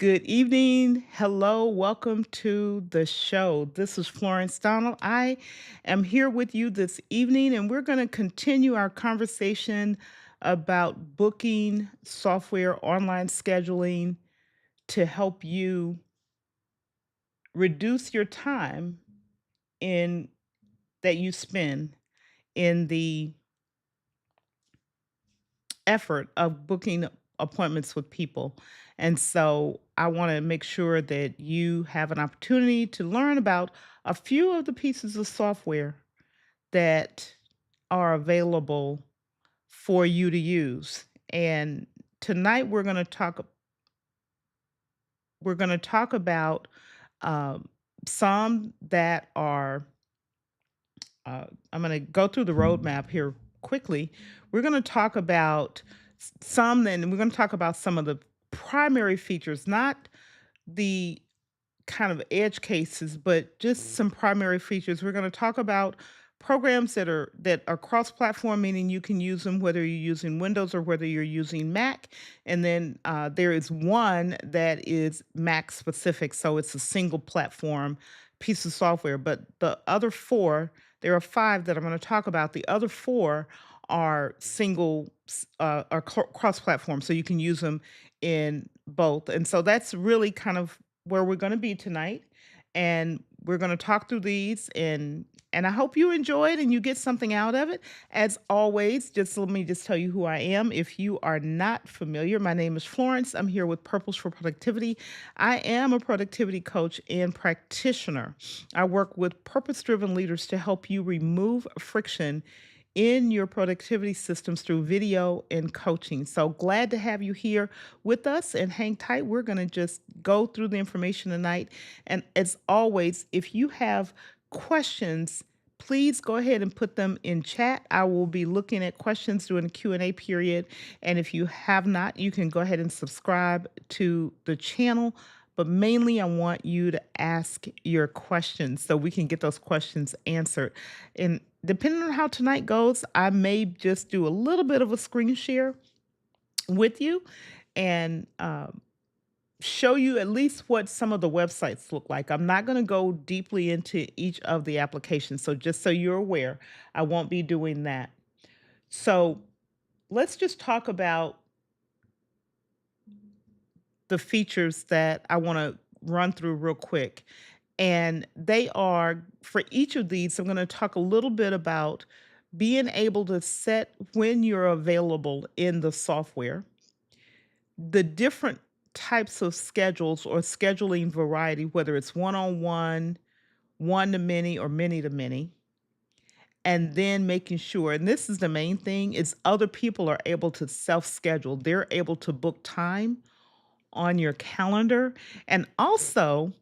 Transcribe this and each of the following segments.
Good evening. Hello. Welcome to the show. This is Florence Donald. I am here with you this evening, and we're going to continue our conversation about booking software, online scheduling to help you reduce your time in that you spend in the effort of booking appointments with people. And so I want to make sure that you have an opportunity to learn about a few of the pieces of software that are available for you to use. And tonight we're going to talk about um, some that are I'm going to go through the roadmap here quickly. We're going to talk about some, and we're going to talk about some of the primary features, not the kind of edge cases, but just some primary features. We're going to talk about programs that are cross-platform, meaning you can use them whether you're using Windows or whether you're using Mac. And then there is one that is Mac specific, so it's a single platform piece of software. But the other four, there are five that I'm going to talk about. The other four are cross-platform, so you can use them in both. And so that's really kind of where we're going to be tonight, and we're going to talk through these, and I hope you enjoy it and you get something out of it. As always, just let me just tell you who I am. If you are not familiar, my name is Florence. I'm here with Purposeful Productivity. I am a productivity coach and practitioner. I work with purpose-driven leaders to help you remove friction in your productivity systems through video and coaching. So glad to have you here with us, and hang tight. We're going to just go through the information tonight. And as always, if you have questions, please go ahead and put them in chat. I will be looking at questions during the Q&A period. And if you have not, you can go ahead and subscribe to the channel. But mainly, I want you to ask your questions so we can get those questions answered. And depending on how tonight goes, I may just do a little bit of a screen share with you and show you at least what some of the websites look like. I'm not going to go deeply into each of the applications. So just so you're aware, I won't be doing that. So let's just talk about the features that I want to run through real quick. And they are, for each of these, I'm going to talk a little bit about being able to set when you're available in the software, the different types of schedules or scheduling variety, whether it's one on one, one to many, or many to many. And then making sure, and this is the main thing, is other people are able to self schedule. They're able to book time on your calendar. And also,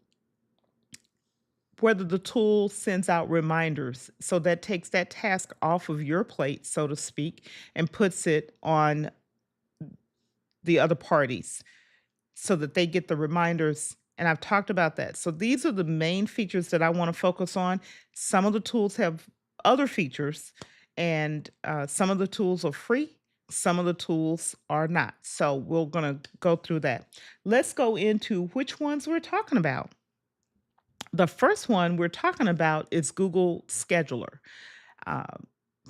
whether the tool sends out reminders. So that takes that task off of your plate, so to speak, and puts it on the other parties so that they get the reminders. And I've talked about that. So these are the main features that I want to focus on. Some of the tools have other features, and some of the tools are free. Some of the tools are not. So we're going to go through that. Let's go into which ones we're talking about. The first one we're talking about is Google Scheduler. Uh,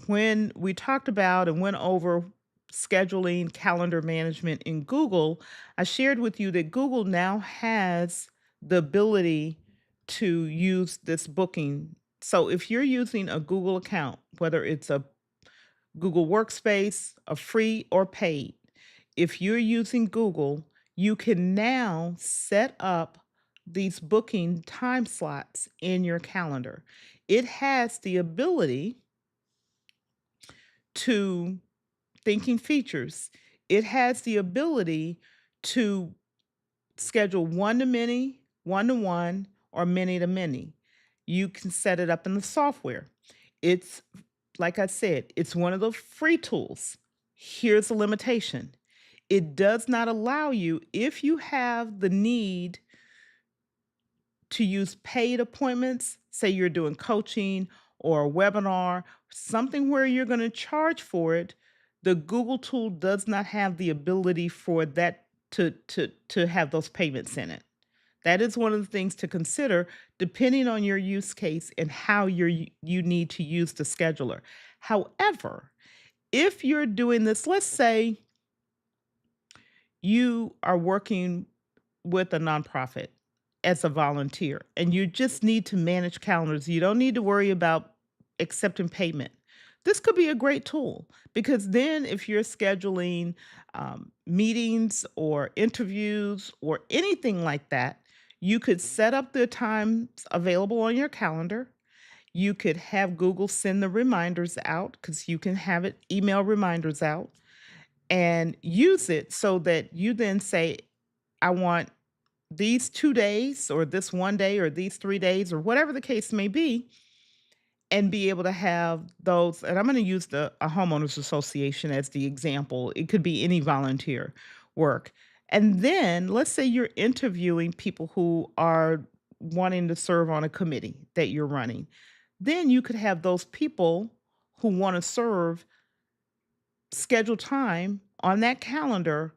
when we talked about and went over scheduling calendar management in Google, I shared with you that Google now has the ability to use this booking. So if you're using a Google account, whether it's a Google Workspace, a free or paid, if you're using Google, you can now set up these booking time slots in your calendar. It has the ability to thinking features. It has the ability to schedule one to many, one to one, or many to many. You can set it up in the software. It's, like I said, it's one of the free tools. Here's a limitation: it does not allow you, if you have the need to use paid appointments, say you're doing coaching or a webinar, something where you're going to charge for it, the Google tool does not have the ability for that to have those payments in it. That is one of the things to consider depending on your use case and how you need to use the scheduler. However, if you're doing this, let's say you are working with a nonprofit as a volunteer and you just need to manage calendars. You don't need to worry about accepting payment. This could be a great tool because then, if you're scheduling meetings or interviews or anything like that, you could set up the times available on your calendar. You could have Google send the reminders out because you can have it email reminders out and use it so that you then say, I want these 2 days or this 1 day or these 3 days or whatever the case may be, and be able to have those, and I'm gonna use the a homeowners association as the example. It could be any volunteer work. And then let's say you're interviewing people who are wanting to serve on a committee that you're running. Then you could have those people who wanna serve schedule time on that calendar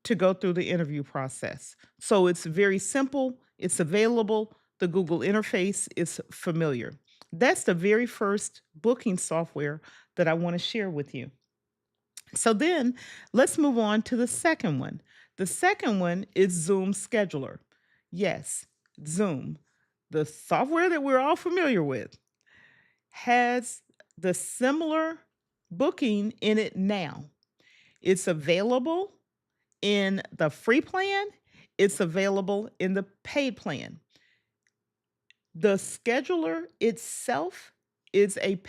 to go through the interview process. So it's very simple, it's available, the Google interface is familiar. That's the very first booking software that I want to share with you. So then let's move on to the second one. The second one is Zoom Scheduler. Yes, Zoom, the software that we're all familiar with, has the similar booking in it now. It's available in the free plan, it's available in the paid plan. The scheduler itself is a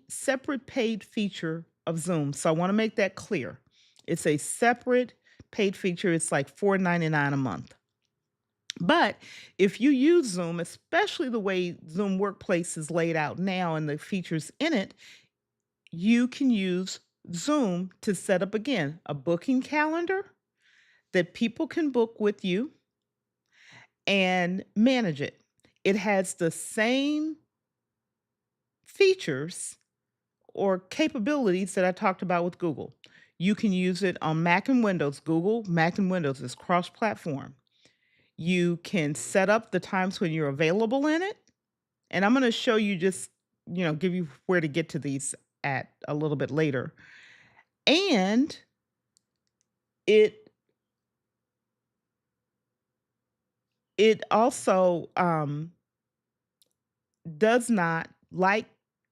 separate paid feature of Zoom. So I want to make that clear. It's a separate paid feature. It's like $4.99 a month. But if you use Zoom, especially the way Zoom Workplace is laid out now and the features in it, you can use Zoom to set up again a booking calendar that people can book with you and manage it. It has the same features or capabilities that I talked about with Google. You can use it on Mac and Windows. Google, Mac and Windows is cross platform. You can set up the times when you're available in it. And I'm going to show you just, give you where to get to these at a little bit later. And it it also does not, like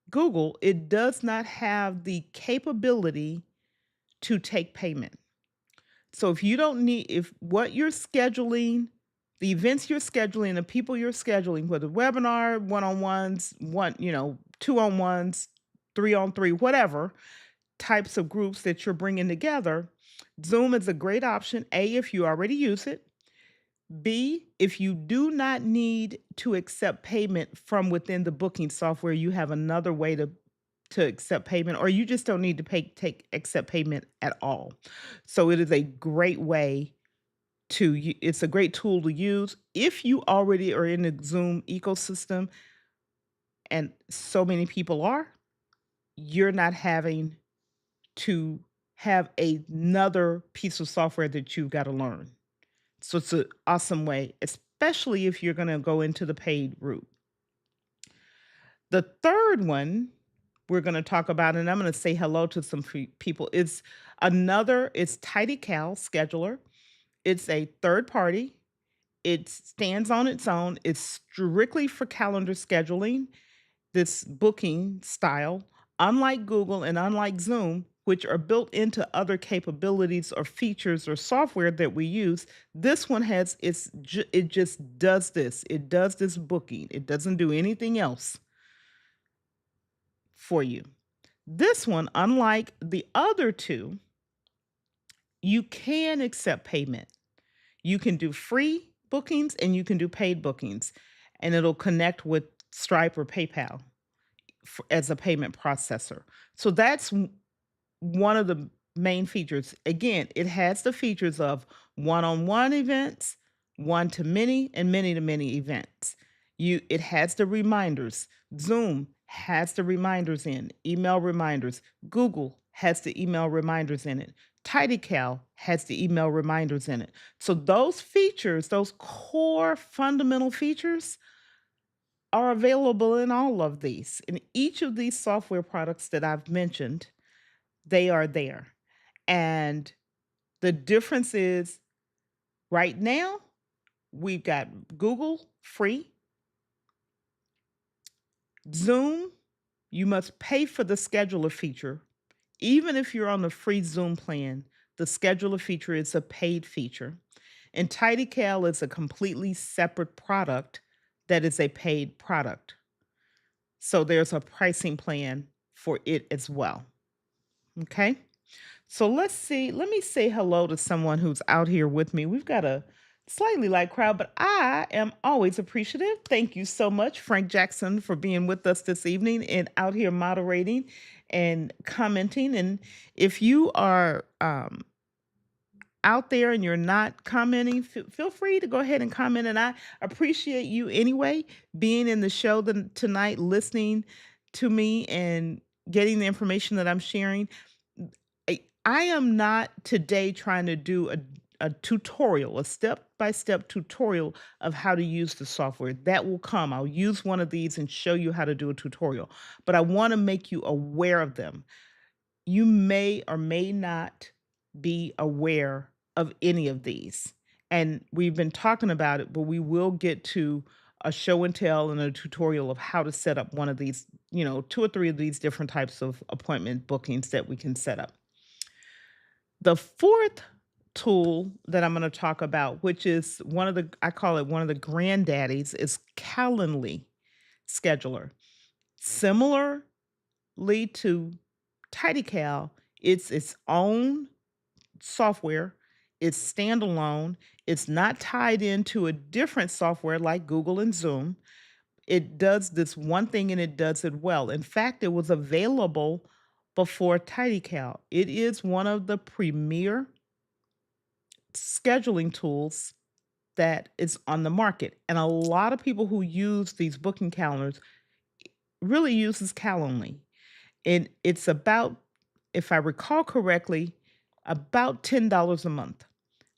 Google, it does not have the capability to take payment. So if you don't need, if what you're scheduling, the events you're scheduling, the people you're scheduling, whether webinar, one-on-ones, two-on-ones, three-on-three, whatever types of groups that you're bringing together, Zoom is a great option. A, if you already use it. B, if you do not need to accept payment from within the booking software, you have another way to accept payment, or you just don't need to accept payment at all. So it is a great way it's a great tool to use if you already are in the Zoom ecosystem, and so many people are. You're not having to have another piece of software that you've got to learn. So it's an awesome way, especially if you're going to go into the paid route. The third one we're going to talk about, and I'm going to say hello to some people. It's TidyCal Scheduler. It's a third party. It stands on its own. It's strictly for calendar scheduling, this booking style. Unlike Google and unlike Zoom, which are built into other capabilities or features or software that we use, this one it just does this. It does this booking. It doesn't do anything else for you. This one, unlike the other two, you can accept payment. You can do free bookings and you can do paid bookings, and it'll connect with Stripe or PayPal as a payment processor. So that's one of the main features. Again, it has the features of one-on-one events, one-to-many, and many-to-many events. It has the reminders. Zoom has the reminders in, email reminders. Google has the email reminders in it. TidyCal has the email reminders in it. So those features, those core fundamental features are available in all of these. In each of these software products that I've mentioned, they are there. And the difference is right now, we've got Google free, Zoom, you must pay for the scheduler feature. Even if you're on the free Zoom plan, the scheduler feature is a paid feature. And TidyCal is a completely separate product that is a paid product. So there's a pricing plan for it as well. Okay. So let's see. Let me say hello to someone who's out here with me. We've got a slightly light crowd, but I am always appreciative. Thank you so much, Frank Jackson, for being with us this evening and out here moderating and commenting. And if you are out there and you're not commenting, feel free to go ahead and comment. And I appreciate you anyway being in the show tonight, listening to me and getting the information that I'm sharing. I am not today trying to do a tutorial, a step by step tutorial of how to use the software. That will come. I'll use one of these and show you how to do a tutorial, but I want to make you aware of them. You may or may not be aware of any of these. And we've been talking about it, but we will get to a show and tell and a tutorial of how to set up one of these, two or three of these different types of appointment bookings that we can set up. The fourth tool that I'm going to talk about, which is I call it one of the granddaddies, is Calendly Scheduler. Similarly to TidyCal, it's its own software. It's standalone. It's not tied into a different software like Google and Zoom. It does this one thing and it does it well. In fact, it was available before TidyCal. It is one of the premier scheduling tools that is on the market. And a lot of people who use these booking calendars really uses Calendly. And it's about, if I recall correctly, about $10 a month.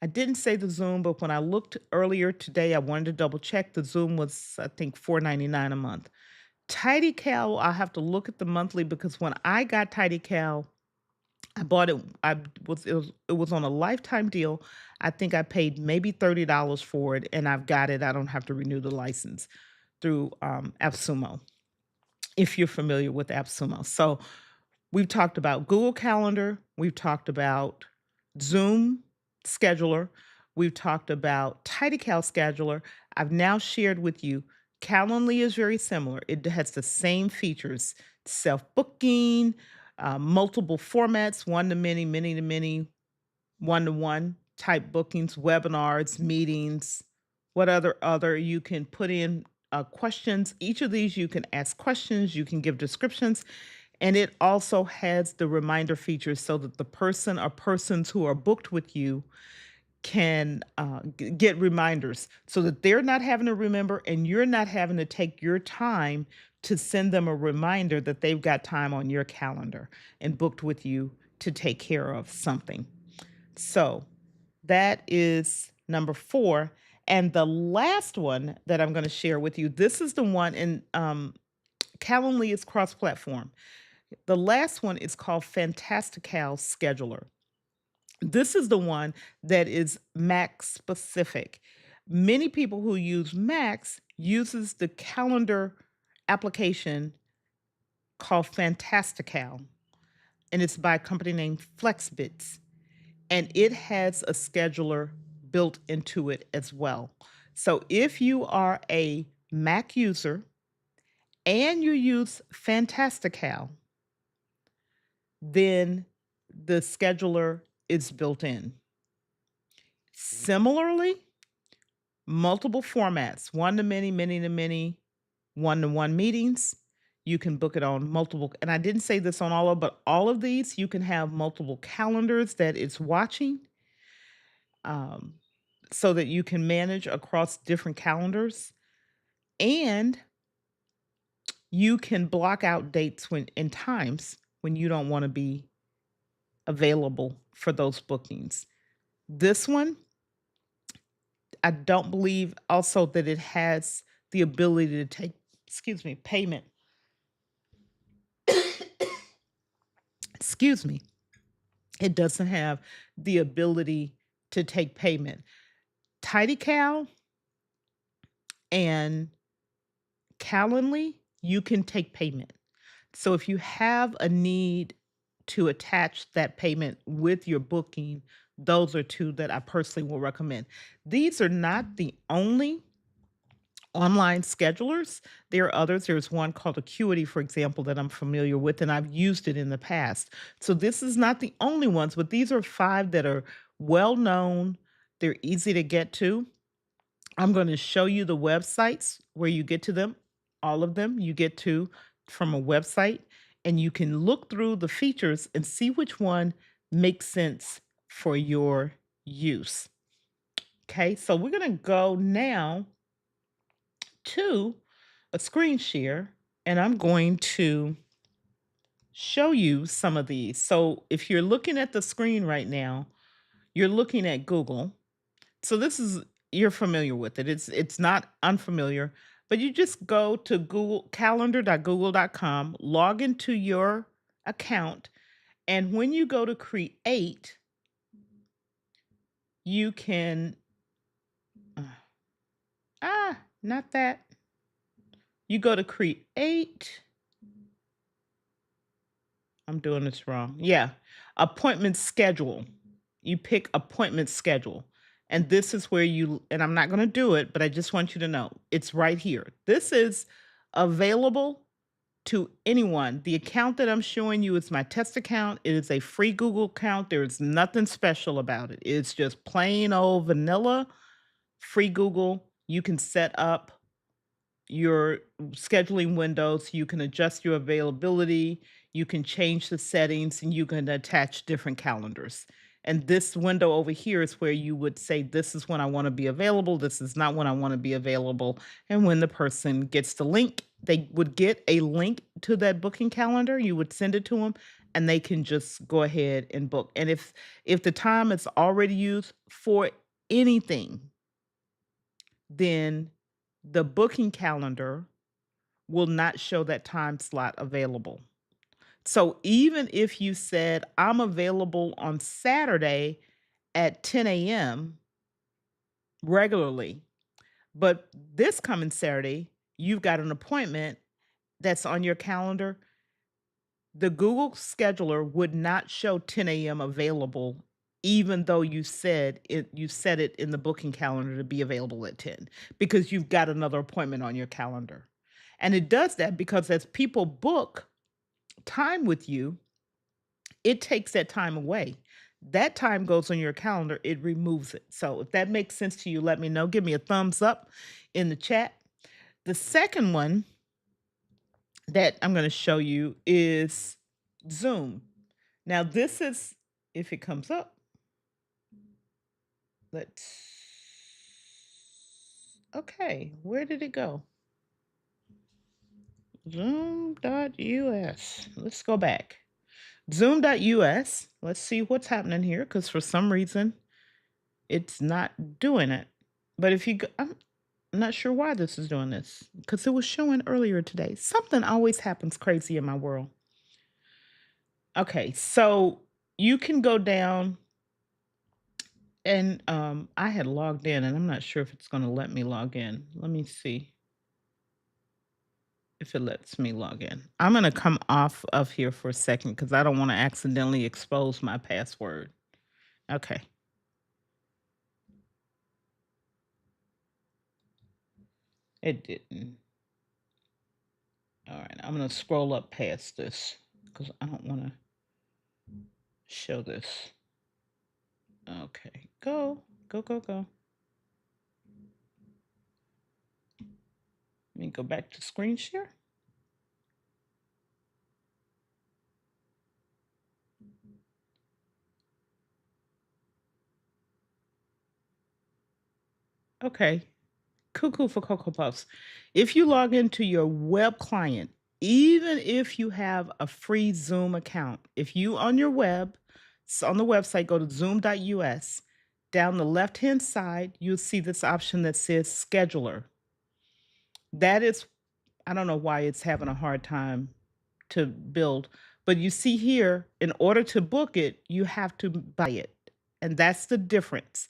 I didn't say the Zoom, but when I looked earlier today, I wanted to double check. The Zoom was, I think, $4.99 a month. TidyCal, I'll have to look at the monthly because when I got TidyCal, I bought it. It was on a lifetime deal. I think I paid maybe $30 for it, and I've got it. I don't have to renew the license through AppSumo. If you're familiar with AppSumo, so we've talked about Google Calendar, we've talked about Zoom Scheduler, we've talked about TidyCal Scheduler. I've now shared with you Calendly is very similar. It has the same features: self-booking, multiple formats, one to many, many to many, one to one type bookings, webinars, meetings, what other you can put in questions. Each of these you can ask questions, you can give descriptions, and it also has the reminder features so that the person or persons who are booked with you can get reminders so that they're not having to remember and you're not having to take your time to send them a reminder that they've got time on your calendar and booked with you to take care of something. So that is number four. And the last one that I'm going to share with you, this is the one in Calendly is cross platform. The last one is called Fantastical Scheduler. This is the one that is Mac specific. Many people who use Macs uses the calendar application called Fantastical, and it's by a company named FlexBits, and it has a scheduler built into it as well. So if you are a Mac user and you use Fantastical, then the scheduler is built in. Similarly, multiple formats, one to many, many to many, one to one meetings. You can book it on multiple, and I didn't say this on all of, but all of these, you can have multiple calendars that it's watching, um, so that you can manage across different calendars. And you can block out dates when and times when you don't want to be available for those bookings. This one, I don't believe also that it has the ability to take, excuse me, payment. Excuse me. It doesn't have the ability to take payment. TidyCal and Calendly, you can take payment. So if you have a need to attach that payment with your booking, those are two that I personally will recommend. These are not the only online schedulers. There are others. There's one called Acuity, for example, that I'm familiar with, and I've used it in the past. So this is not the only ones, but these are five that are well known. They're easy to get to. I'm going to show you the websites where you get to them. All of them you get to from a website, and you can look through the features and see which one makes sense for your use. Okay, so we're going to go now to a screen share, and I'm going to show you some of these. So if you're looking at the screen right now, you're looking at Google. So this is, you're familiar with it. It's not unfamiliar, but you just go to Google calendar.google.com, log into your account, and when you go to create, you can uh, not that. You go to create. I'm doing this wrong. Yeah. Appointment schedule. You pick appointment schedule. And this is where you, and I'm not going to do it, but I just want you to know it's right here. This is available to anyone. The account that I'm showing you is my test account. It is a free Google account. There is nothing special about it. It's just plain old vanilla free Google. You can set up your scheduling windows, you can adjust your availability, you can change the settings, and you can attach different calendars. And this window over here is where you would say, this is when I want to be available, this is not when I want to be available. And when the person gets the link, they would get a link to that booking calendar, you would send it to them, and they can just go ahead and book. And if the time is already used for anything, then the booking calendar will not show that time slot available. So even if you said, I'm available on Saturday at 10 a.m. regularly, but this coming Saturday, you've got an appointment that's on your calendar, the Google scheduler would not show 10 a.m. available, even though you set it in the booking calendar to be available at 10, because you've got another appointment on your calendar. And it does that because as people book time with you, it takes that time away. That time goes on your calendar, it removes it. So if that makes sense to you, let me know. Give me a thumbs up in the chat. The second one that I'm going to show you is Zoom. Now, this is, if it comes up, let's, okay, where did it go? Zoom.us. Let's go back. Zoom.us. Let's see what's happening here because for some reason it's not doing it. But if you go, I'm not sure why this is doing this because it was showing earlier today. Something always happens crazy in my world. Okay, so you can go down and I had logged in and I'm not sure if it's going to let me log in. Let me see if it lets me log in. I'm going to come off of here for a second because I don't want to accidentally expose my password. Okay. It didn't. All right. I'm going to scroll up past this because I don't want to show this. Okay. Go, go, go, go. Let me go back to screen share. Okay. Cuckoo for Cocoa Puffs. If you log into your web client, even if you have a free Zoom account, if you on your web So on the website, go to zoom.us. Down the left-hand side, you'll see this option that says scheduler. That is, I don't know why it's having a hard time to build, but you see here, in order to book it, you have to buy it. And that's the difference.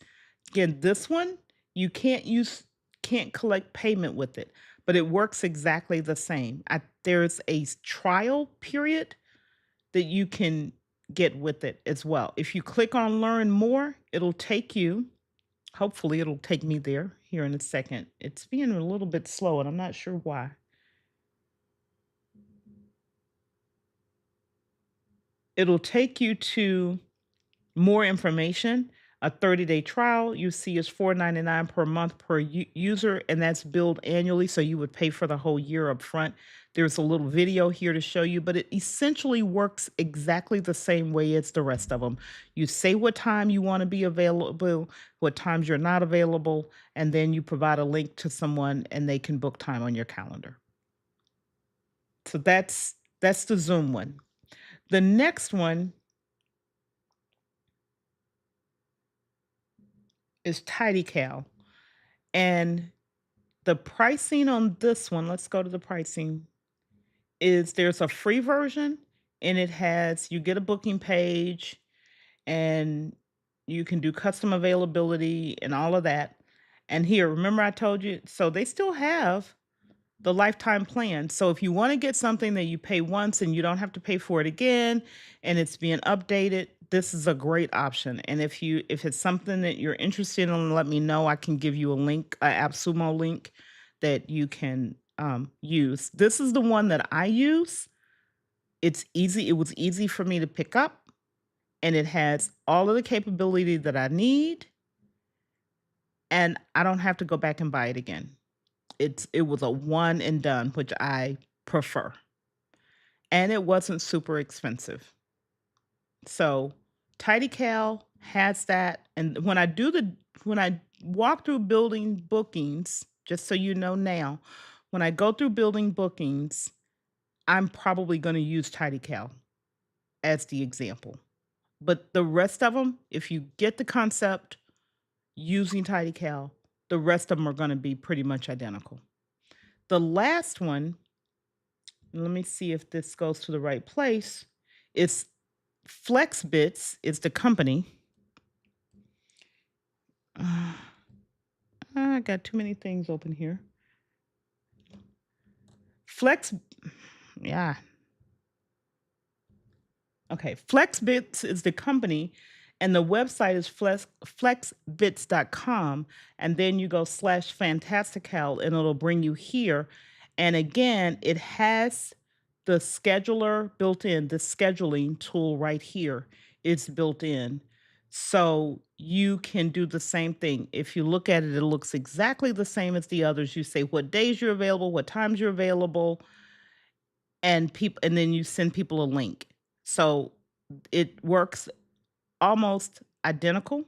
Again, this one, you can't collect payment with it, but it works exactly the same. There's a trial period that you can get with it as well. If you click on learn more, it'll take you, hopefully it'll take me there here in a second. It's being a little bit slow and I'm not sure why. It'll take you to more information. A 30-day trial you see is $4.99 per month per user, and that's billed annually. So you would pay for the whole year up front. There's a little video here to show you, but it essentially works exactly the same way as the rest of them. You say what time you want to be available, what times you're not available, and then you provide a link to someone and they can book time on your calendar. So that's the Zoom one. The next one is TidyCal. And the pricing on this one, let's go to the pricing, is there's a free version and it has you get a booking page and you can do custom availability and all of that. And here, remember I told you, so they still have the lifetime plan. So if you want to get something that you pay once and you don't have to pay for it again and it's being updated, this is a great option. And if it's something that you're interested in, let me know. I can give you a link, a AppSumo link that you can use. This is the one that I use. It's easy. It was easy for me to pick up and it has all of the capability that I need and I don't have to go back and buy it again. It was a one and done, which I prefer. And it wasn't super expensive. So TidyCal has that. And when I walk through building bookings, just so you know now, when I go through building bookings, I'm probably going to use TidyCal as the example. But the rest of them, if you get the concept using TidyCal, the rest of them are going to be pretty much identical. The last one, let me see if this goes to the right place, is FlexBits is the company. I got too many things open here. Flex, yeah. Okay, FlexBits is the company, and the website is flexbits.com. And then you go slash fantastical, and it'll bring you here. And again, it has the scheduler built in, the scheduling tool right here. It's built in. So you can do the same thing. If you look at it, it looks exactly the same as the others. You say what days you're available, what times you're available, and then you send people a link. So it works almost identical.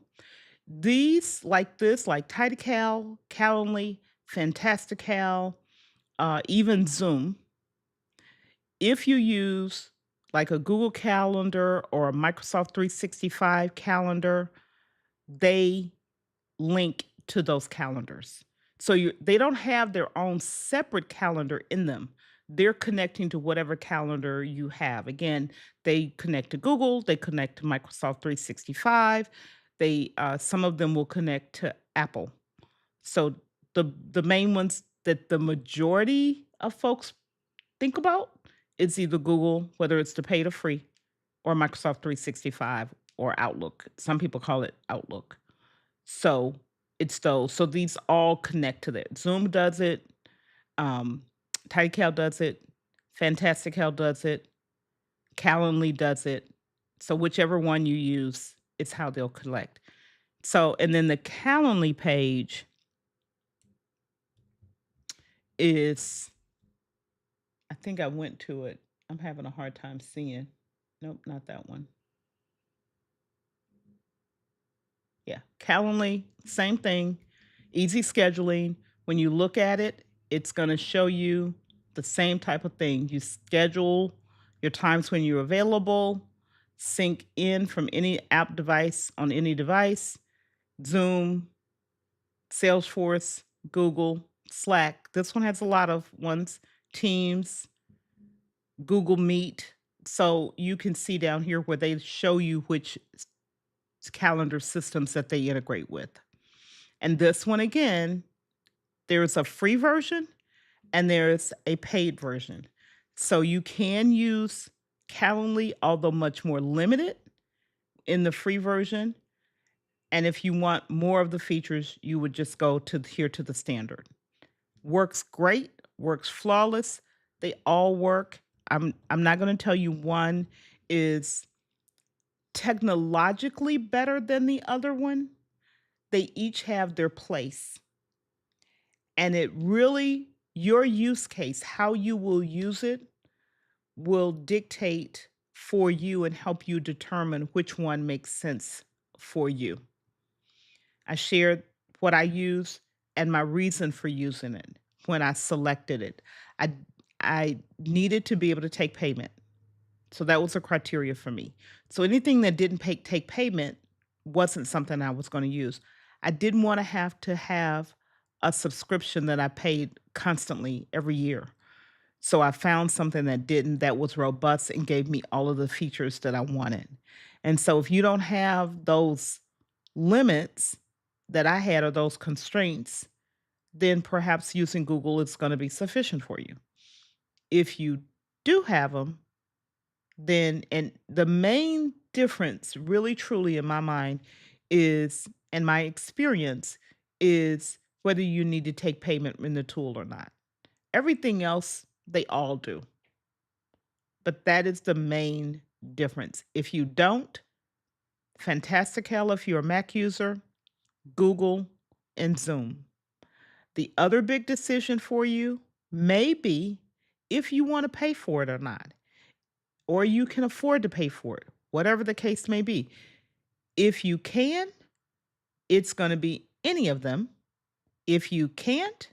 These like this, like TidyCal, Calendly, Fantastical, even Zoom, if you use like a Google Calendar or a Microsoft 365 calendar, they link to those calendars. So they don't have their own separate calendar in them. They're connecting to whatever calendar you have. Again, they connect to Google, they connect to Microsoft 365. Some of them will connect to Apple. So the main ones that the majority of folks think about is either Google, whether it's the paid or free, or Microsoft 365 or Outlook. Some people call it Outlook. So it's those. So these all connect to that. Zoom does it, um, TidyCal does it, Fantastical does it, Calendly does it. So whichever one you use, it's how they'll collect. So, and then the Calendly page is, I think I went to it. I'm having a hard time seeing. Nope, not that one. Yeah, Calendly, same thing, easy scheduling. When you look at it, it's going to show you the same type of thing. You schedule your times when you're available. sync in from any app device on any device, Zoom, Salesforce, Google, Slack. This one has a lot of ones, Teams, Google Meet. So you can see down here where they show you which calendar systems that they integrate with. And this one again, there's a free version and there's a paid version. So you can use Calendly, although much more limited in the free version. And if you want more of the features, you would just go to here to the standard. Works great, works flawless. They all work. I'm not going to tell you one is technologically better than the other one. They each have their place. And it really your use case, how you will use it will dictate for you and help you determine which one makes sense for you. I shared what I use and my reason for using it when I selected it. I I needed to be able to take payment. So that was a criteria for me. So anything that didn't take payment wasn't something I was going to use. I didn't want to have a subscription that I paid constantly every year. So I found something that didn't, that was robust and gave me all of the features that I wanted. And so if you don't have those limits that I had or those constraints, then perhaps using Google is going to be sufficient for you. If you do have them, then and the main difference really truly in my mind is and my experience is whether you need to take payment in the tool or not. Everything else they all do. But that is the main difference. If you don't, Fantastical if you're a Mac user, Google, and Zoom. The other big decision for you may be if you want to pay for it or not, or you can afford to pay for it, whatever the case may be. If you can, it's going to be any of them. If you can't,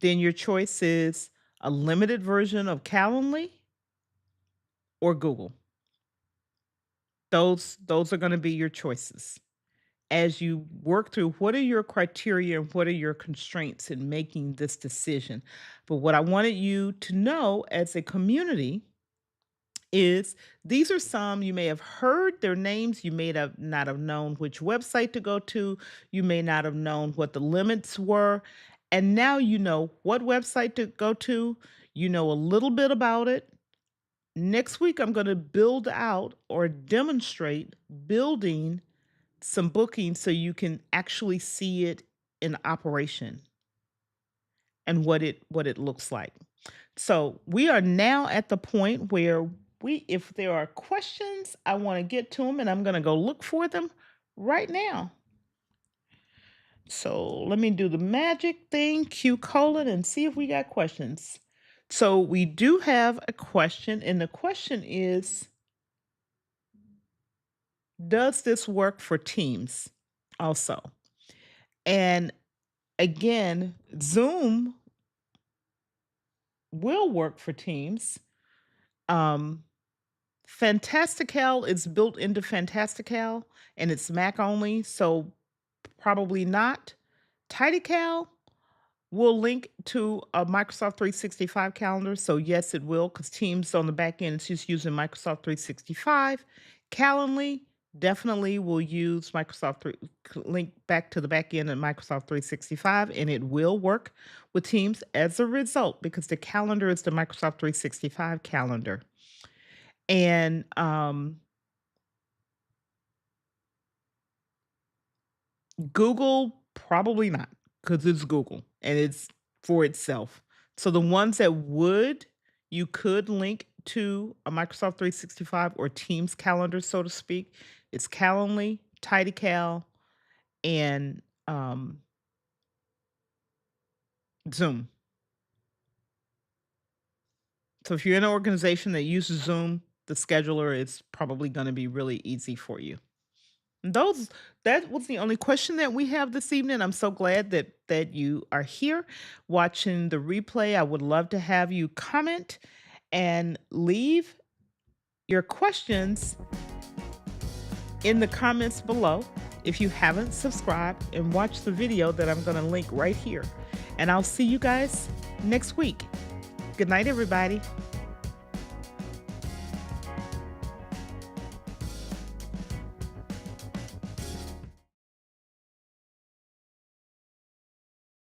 then your choice is a limited version of Calendly or Google. Those are going to be your choices. As you work through what are your criteria and what are your constraints in making this decision. But what I wanted you to know as a community is these are some you may have heard their names, you may have not have known which website to go to, you may not have known what the limits were, and now you know what website to go to, you know a little bit about it. Next week I'm going to build out or demonstrate building some bookings so you can actually see it in operation and what it looks like. So, we are now at the point where we if there are questions, I want to get to them and I'm going to go look for them right now. So, let me do the magic thing, Q colon and see if we got questions. So, we do have a question and the question is does this work for teams also? And again, Zoom will work for Teams. Um, Fantastical is built into Fantastical and it's Mac only, so probably not. Tidycal will link to a Microsoft 365 calendar, so yes, it will, because Teams on the back end is just using Microsoft 365. Calendly definitely will use link back to the back end of Microsoft 365, and it will work with Teams as a result because the calendar is the Microsoft 365 calendar. And Google, probably not, because it's Google and it's for itself. So the ones that would, you could link to a Microsoft 365 or Teams calendar, so to speak. It's Calendly, Tidycal, and Zoom. So if you're in an organization that uses Zoom, the scheduler is probably going to be really easy for you. Those that was the only question that we have this evening. I'm so glad that you are here watching the replay. I would love to have you comment and leave your questions in the comments below if you haven't subscribed and watch the video that I'm going to link right here. And I'll see you guys next week. Good night, everybody.